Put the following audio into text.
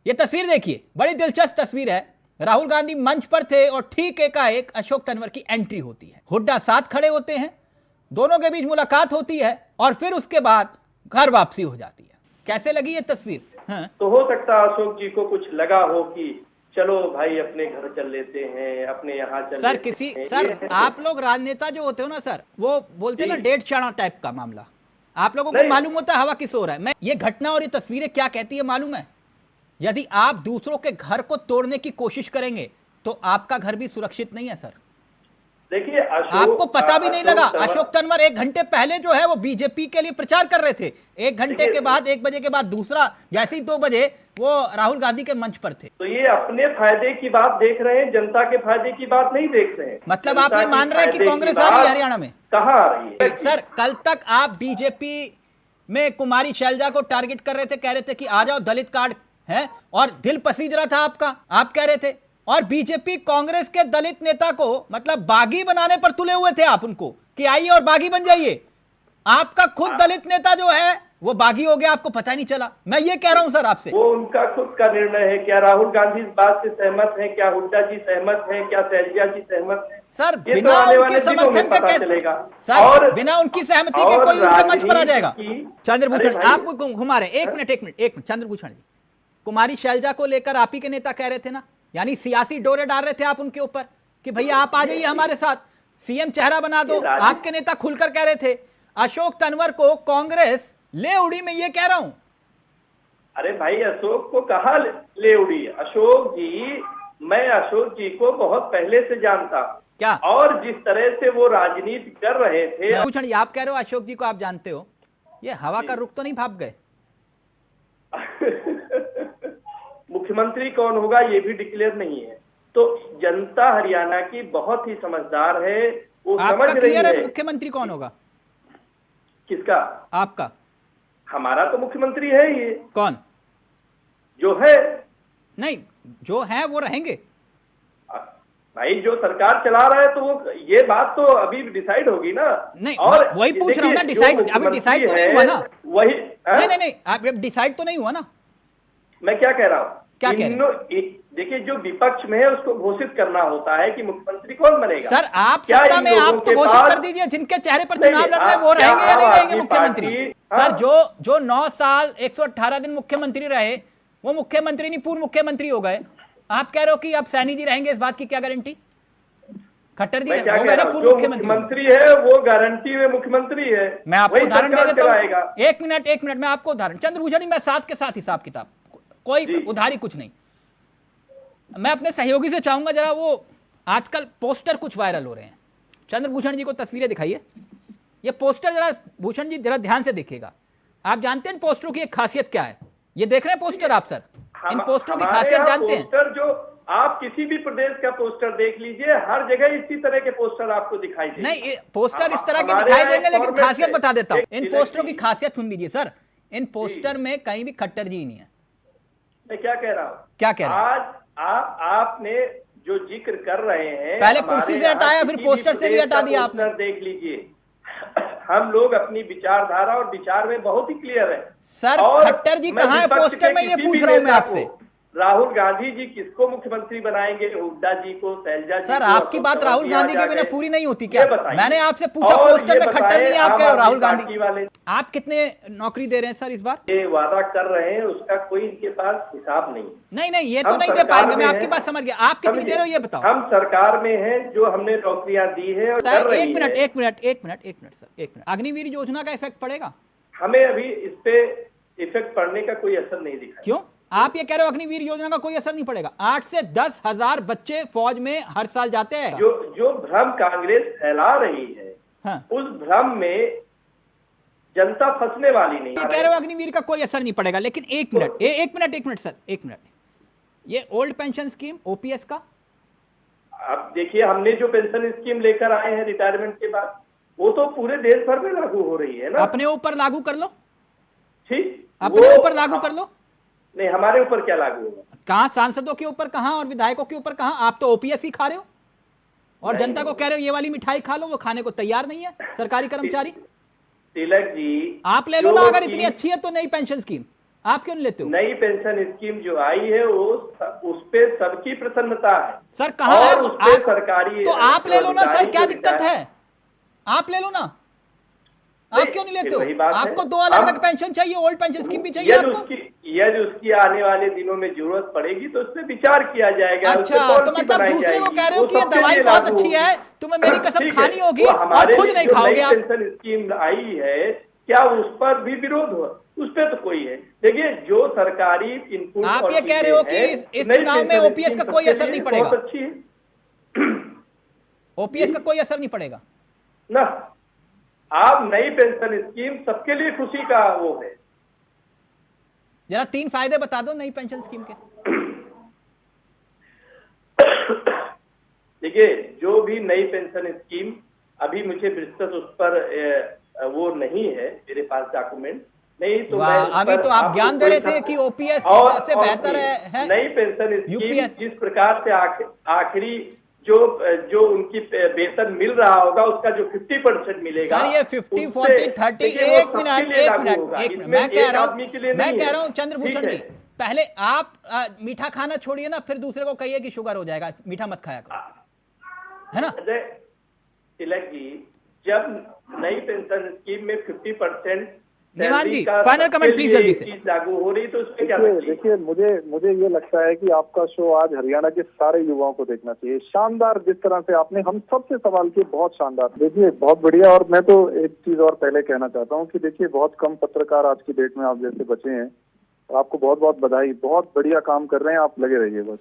ये तस्वीर देखिए, बड़ी दिलचस्प तस्वीर है। राहुल गांधी मंच पर थे और ठीक एकाएक अशोक तंवर की एंट्री होती है। हुड्डा साथ खड़े होते हैं, दोनों के बीच मुलाकात होती है और फिर उसके बाद घर वापसी हो जाती है। कैसे लगी ये तस्वीर? हाँ। तो हो सकता है अशोक जी को कुछ लगा हो कि चलो भाई अपने घर चल लेते हैं, अपने यहाँ चल सर लेते किसी हैं। सर आप लोग राजनेता जो होते हो ना सर, वो बोलते हैं ना डेढ़ चाणा टाइप का मामला। आप लोगों को मालूम होता है हवा किस हो रहा है। मैं ये घटना और ये तस्वीरें क्या कहती है मालूम है? यदि आप दूसरों के घर को तोड़ने की कोशिश करेंगे तो आपका घर भी सुरक्षित नहीं है सर। देखिए आपको पता भी नहीं लगा, अशोक तंवर 1 घंटे पहले जो है वो बीजेपी के लिए प्रचार कर रहे थे। 1 घंटे के बाद 1 बजे के बाद दूसरा, जैसे ही 2 बजे वो राहुल गांधी के मंच पर थे। तो ये अपने फायदे की बात देख रहे हैं, जनता के फायदे की बात नहीं देख रहे हैं। मतलब आप ये मान रहे हैं कि कांग्रेस आ रही है हरियाणा में? कहाँ आ रही है सर? कल तक आप बीजेपी में कुमारी शैलजा को टारगेट कर रहे थे, कह रहे थे कि आ जाओ दलित कार्ड है, और दिल पसीज रहा था आपका, आप कह रहे थे। और बीजेपी कांग्रेस के दलित नेता को मतलब बागी बनाने पर तुले हुए थे आप उनको कि आइए और बागी बन जाइए। आपका खुद दलित नेता जो है वो बागी हो गया, आपको पता नहीं चला। मैं ये कह रहा हूं सर आपसे, वो उनका खुद का निर्णय है। क्या राहुल गांधी इस बात से सहमत है? क्या हुड्डा जी सहमत है? क्या शैलजा जी सहमत है? सर ये बिना तो आने उनके वाले दिनों में समर्थन के पता कैसे चलेगा। सर? और बिना उनकी सहमति के कोई उनके मंच पर आ जाएगा? चंद्रभूषण अरे भाई, आप घुमा रहे, एक मिनट चंद्रभूषण जी, कुमारी शैलजा को लेकर आप ही के नेता कह रहे थे ना, यानी सियासी डोरे डाल रहे थे आप उनके ऊपर कि भैया आप आ जाइए हमारे साथ, सीएम चेहरा बना दो। आपके नेता खुलकर कह रहे थे अशोक तंवर को कांग्रेस ले उड़ी, मैं ये कह रहा हूं। अरे भाई अशोक को कहा ले उड़ी? अशोक जी, मैं अशोक जी को बहुत पहले से जानता हूं। क्या? और जिस तरह से वो राजनीति कर रहे थे। भूषण आप कह रहे हो अशोक जी को आप जानते हो, ये हवा का रुख तो नहीं भाप गए? मुख्यमंत्री कौन होगा ये भी डिक्लेयर नहीं है। तो जनता हरियाणा की बहुत ही समझदार है, वो समझ रही है मुख्यमंत्री कौन होगा। किसका? आपका? हमारा तो मुख्यमंत्री है ये। कौन? जो है। नहीं, जो है वो रहेंगे भाई, जो सरकार चला रहा है तो वो, ये बात तो अभी डिसाइड होगी ना। नहीं, और वही पूछ रहा हूं ना, डिसाइड अभी डिसाइड तो नहीं हुआ ना। वही नहीं आप डिसाइड तो नहीं हुआ ना। मैं क्या कह रहा हूँ, क्या कह रहे हैं? देखिए, जो विपक्ष में है उसको घोषित करना होता है कि मुख्यमंत्री कौन बनेगा। सर आप सत्ता में आप तो घोषित कर दीजिए, जिनके चेहरे पर चुनाव लड़ रहे हैं वो रहेंगे या नहीं रहेंगे मुख्यमंत्री? सर जो 9 साल 118 दिन मुख्यमंत्री रहे वो मुख्यमंत्री नहीं पूर्व मुख्यमंत्री हो गए। आप कह रहे हो कि अब सैनी जी रहेंगे, इस बात की क्या गारंटी? खट्टर जी हो गए ना पूर्व मुख्यमंत्री है, वो गारंटी में मुख्यमंत्री है। मैं आपको उदाहरण दे देता हूं, एक मिनट मैं आपको उदाहरण, चंद्रभूषण मैं साथ के साथ हिसाब किताब, कोई उधारी कुछ नहीं। मैं अपने सहयोगी से चाहूंगा जरा, वो आजकल पोस्टर कुछ वायरल हो रहे हैं, चंद्रभूषण जी को तस्वीरें दिखाइए। ये पोस्टर जरा भूषण जी जरा ध्यान से देखिएगा। आप जानते हैं इन पोस्टरों की एक खासियत क्या है? ये देख रहे हैं पोस्टर आप सर, इन पोस्टरों की खासियत जानते हैं? पोस्टर जो आप किसी भी प्रदेश का पोस्टर देख लीजिए, हर जगह इसी तरह के पोस्टर आपको दिखाई देंगे। नहीं, पोस्टर इस तरह के दिखाई देंगे, लेकिन खासियत बता देता हूं। इन पोस्टरों की खासियत सुन लीजिए सर, इन पोस्टर में कहीं भी खट्टर जी नहीं है। मैं क्या कह रहा हूं? क्या कह रहा हूं? आज आपने जो जिक्र कर रहे हैं, पहले कुर्सी से हटाया फिर पोस्टर से भी हटा दिया आपने। देख लीजिए, हम लोग अपनी विचारधारा और विचार में बहुत ही क्लियर है सर। खट्टर जी कहाँ है पोस्टर में, ये पूछ रहा हूं मैं आपसे। राहुल गांधी जी किसको मुख्यमंत्री बनाएंगे? हुड्डा जी को, शैलजा जी सर को? आपकी बात राहुल गांधी के बिना पूरी नहीं होती क्या? मैंने आपसे पूछा पोस्टर में खट्टर नहीं, आप कह रहे हो राहुल गांधी वाले। आप कितने नौकरी दे रहे हैं सर इस बार? ये वादा कर रहे हैं, उसका कोई इनके पास हिसाब नहीं। नहीं ये तो नहीं दे पाएंगे, मैं आपकी बात समझ गया। आप कितनी दे रहे हो ये बताओ? हम सरकार में हैं, जो हमने नौकरियां दी है। एक मिनट सर, अग्निवीर योजना का इफेक्ट पड़ेगा? हमें अभी इस पे इफेक्ट पड़ने का कोई असर नहीं दिखा। क्यों? आप ये कह रहे हो अग्निवीर योजना का कोई असर नहीं पड़ेगा? 8 से 10 हजार बच्चे फौज में हर साल जाते हैं। जो भ्रम कांग्रेस फैला रही है, हाँ। उस भ्रम में जनता फंसने वाली नहीं। ये कह रहे हो अग्निवीर का कोई असर नहीं पड़ेगा, लेकिन एक मिनट सर, एक मिनट, ये ओल्ड पेंशन स्कीम ओपीएस का, अब देखिए, हमने जो पेंशन स्कीम लेकर आए हैं रिटायरमेंट के बाद, वो तो पूरे देश भर में लागू हो रही है ना। अपने ऊपर लागू कर लो। ठीक, अपने ऊपर लागू कर लो। नहीं, हमारे ऊपर क्या लागू होगा? कहां सांसदों के ऊपर, कहां और विधायकों के ऊपर कहां? आप तो ओपीएस ही खा रहे हो और जनता को कह रहे हो ये वाली मिठाई खा लो, वो खाने को तैयार नहीं है सरकारी कर्मचारी। तिलक जी, आप ले लो ना, अगर इतनी अच्छी है तो नई पेंशन स्कीम आप क्यों नहीं लेते हो? नई पेंशन स्कीम जो आई है वो उस पे सबकी प्रसन्नता है सर कहाँ है? और उस पे सरकारी तो आप ले लो ना सर, क्या दिक्कत है? आप ले लो ना, आप क्यों नहीं लेते हो? आपको दो अलग अलग पेंशन चाहिए, ओल्ड पेंशन स्कीम भी चाहिए आपको? यदि उसकी आने वाले दिनों में जरूरत पड़ेगी तो उस पर विचार किया जाएगा। अच्छा, तो मतलब दूसरे को कह रहे हो कि ये दवाई बहुत अच्छी है, तुम्हें मेरी कसम खानी होगी और खुद नहीं खाओगे आप। पेंशन स्कीम आई है, क्या उस पर भी विरोध हुआ? उस पर तो कोई है। देखिए, जो सरकारी इनपुट, आप ये कह रहे हो कि इस चुनाव में ओपीएस का कोई असर नहीं पड़ेगा? बहुत अच्छी है। ओपीएस का कोई असर नहीं पड़ेगा ना। आप नई पेंशन स्कीम सबके लिए खुशी का वो है। जरा 3 फायदे बता दो नई पेंशन स्कीम के। देखिए, जो भी नई पेंशन स्कीम, अभी मुझे विस्तृत उस पर वो नहीं है मेरे पास डॉक्यूमेंट नहीं, तो मैं अभी तो आप ज्ञान दे रहे थे कि ओपीएस सबसे बेहतर है। नई पेंशन स्कीम जिस प्रकार से आखिरी जो उनकी वेतन मिल रहा होगा उसका जो 50% मिलेगा सर, ये 50, 40, 30, एक मिनट मैं कह रहा हूँ चंद्रभूषण जी, पहले आप मीठा खाना छोड़िए ना, फिर दूसरे को कहिए कि शुगर हो जाएगा, मीठा मत खाया करो, है ना? तिलक जी, जब नई पेंशन स्कीम में 50% निवान जी, फाइनल कमेंट प्लीज जल्दी से। लागू हो रही तो उसमें क्या? देखिए, मुझे ये लगता है कि आपका शो आज हरियाणा के सारे युवाओं को देखना चाहिए। शानदार, जिस तरह से आपने हम सबसे सवाल किए, बहुत शानदार। देखिए, बहुत बढ़िया। और मैं तो एक चीज और पहले कहना चाहता हूँ कि देखिए, बहुत कम पत्रकार आज की डेट में आप जैसे बचे हैं, आपको बहुत बहुत बधाई। बहुत बढ़िया काम कर रहे हैं आप, लगे रहिए बस।